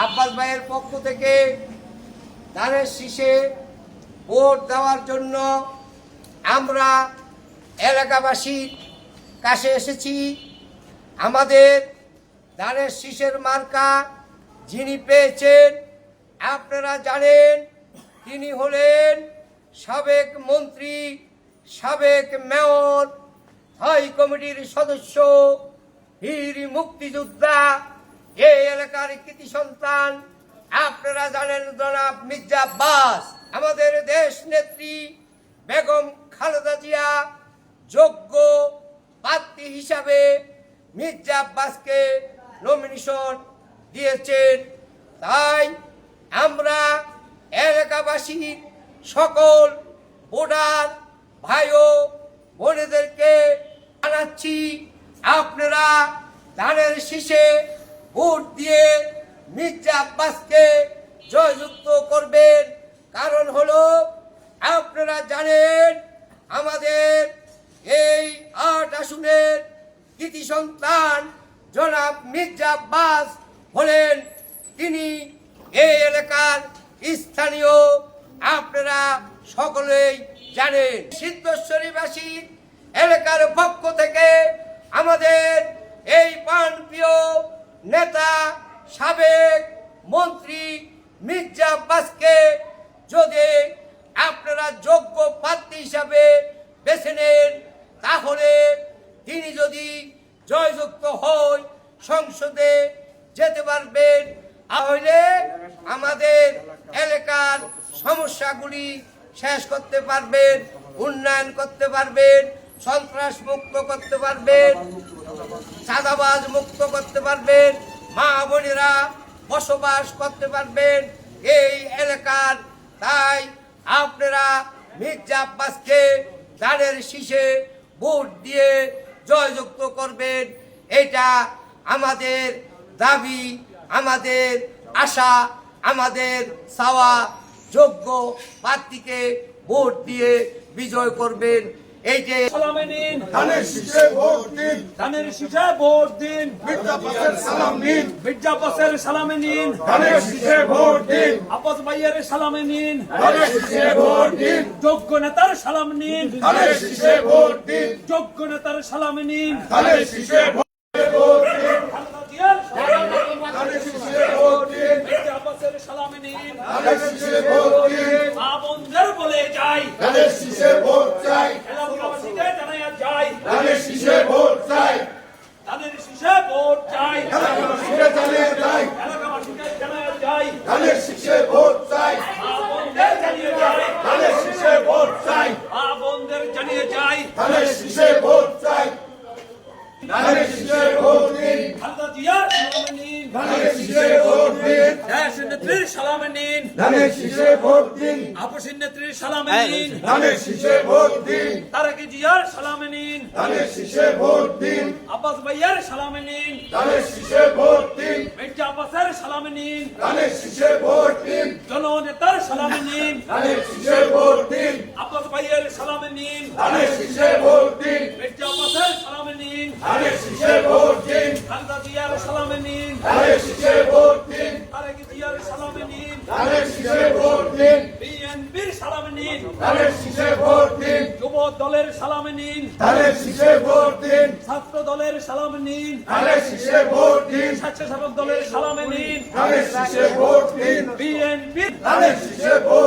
আব্বাস ভাইয়ের পক্ষ থেকে ধানের শীষে ভোট দেওয়ার জন্য আমরা এলাকাবাসীর কাছে এসেছি। আমাদের ধানের শীষের মার্কা যিনি পেয়েছেন আপনারা জানেন, তিনি হলেন সাবেক মন্ত্রী, সাবেক মেয়র, হাই কমিটির সদস্য, বীর মুক্তিযোদ্ধা, এই এলাকার কৃতি সন্তান। আপনারা জানেন জনাব মির্জা আব্বাস। আমাদের দেশ নেত্রী বেগম খালেদা জিয়া যোগ্য প্রার্থী হিসাবে মির্জা আব্বাসকে নমিনেশন দিয়েছেন। তাই আমরা এলাকাবাসীর সকল ভোটার ভাই ও বোনেদেরকে জানাচ্ছি, আপনারা ধানের শীষে ভোট দিয়ে মির্জা আব্বাসকে জয়যুক্ত করবেন। কারণ হলো আপনারা জানেন আমাদের এই ৮ আসনের কৃতি সন্তান জনাব মির্জা আব্বাস হলেন, তিনি এই এলাকার স্থানীয়, আপনারা সকলেই জানেন। সিদ্ধেশ্বরীবাসী এলাকার পক্ষ থেকে আমাদের এই প্রাণপ্রিয় নেতা সাবেক মন্ত্রী মির্জা আব্বাসকে যদি আপনারা যোগ্য প্রার্থী হিসাবে বেছে নেন, তাহলে তিনি যদি জয়যুক্ত হয় সংসদে যেতে পারবেন। তাহলে আমাদের এলাকার সমস্যাগুলি শেষ করতে পারবেন, উন্নয়ন করতে পারবেন, সন্ত্রাস মুক্ত করতে পারবেন, চাঁদাবাজ মুক্ত করতে পারবেন, মা বোনেরা বসবাস করতে পারবেন এই এলাকার। তাই আপনারা মির্জা আব্বাসকে ধানের শীষে ভোট দিয়ে জয়যুক্ত করবেন। এটা আমাদের দাবি, আমাদের আশা, আমাদের চাওয়া। যোগ্য প্রার্থীকে ভোট দিয়ে বিজয় করবেন। এই যে সালামে নিন, ধানের শীষে ভোট দিন, ধানের শীষে ভোট দিন, মির্জা আব্বাসের সালাম নিন, মির্জা আব্বাসের সালামে নিন, ধানের শীষে ভোট দিন, আব্বাস ভাইয়ের সালামে নিন, ধানের শীষে ভোট দিন, যোগ্য নেতার সালাম নিন, ধানের শীষে ভোট দিন, যোগ্য নেতার সালামে নিন, ধানের শীষে ভোট দিন, খালেদা জিয়ার সালামে নিন, ধানের শীষে ভোট দিন, মির্জা আব্বাসের সালামে নিন, ধানের শীষে ভোট দিন, মা বোনদের বলে যাই, ধানের শীষে ভোট চাই, এলাকাবাসীকে জানাইয়া যাই, ধানের শীষে ভোট চাই, ধানের শীষে ভোট চাই, এলাকাবাসীকে জানিয়ে যাই, এলাকাবাসীকে জানাইয়া যাই, ধানের শীষে ভোট চাই, মা বোনদের জানিয়ে যাই, ধানের শীষে ভোট চাই, মা বোনদের জানিয়ে যাই, ধানের শীষে ভোট চাই, ধানের শীষে ভোট দিন, খালেদা জিয়ার সালামে নিন, ধানের শীষে ভোট দিন, দেশ নেত্রীর সালামে নিন, ধানের শীষে ভোট দিন, আপসীন নেত্রীর সালামে নিন, ধানের শীষে ভোট দিন, তারেক জিয়ার সালামে নিন, ধানের শীষে ভোট দিন, আব্বাস ভাইয়ের সালামে নিন, ধানের শীষে ভোট দিন, মির্জা আব্বাসের সালামে নিন, ধানের শীষে ভোট দিন, জননেতার সালামে নিন, ধানের শীষে ভোট দিন, আব্বাস ভাইয়ের সালামে নিন, ধানের শীষে ভোট দিন, মির্জা আব্বাসের সালামে নিন, ধানের শীষে ভোট দিন, খালেদা জিয়ার সালামে নিন, ধানের শীষে ভোট দিন, তারেক জিয়ার সালামে নিন, ধানের শীষে ভোট দিন, বিএনপির সালামে নিন, ধানের শীষে ভোট দিন, যুব দলের সালামে নিন, ধানের শীষে ভোট দিন, ছাত্র দলের সালামে নিন, ধানের শীষে ভোট দিন, স্বেচ্ছাসেবক দলের সালামে নিন, ধানের শীষে ভোট দিন, বিএনপির ধানের শীষে ভোট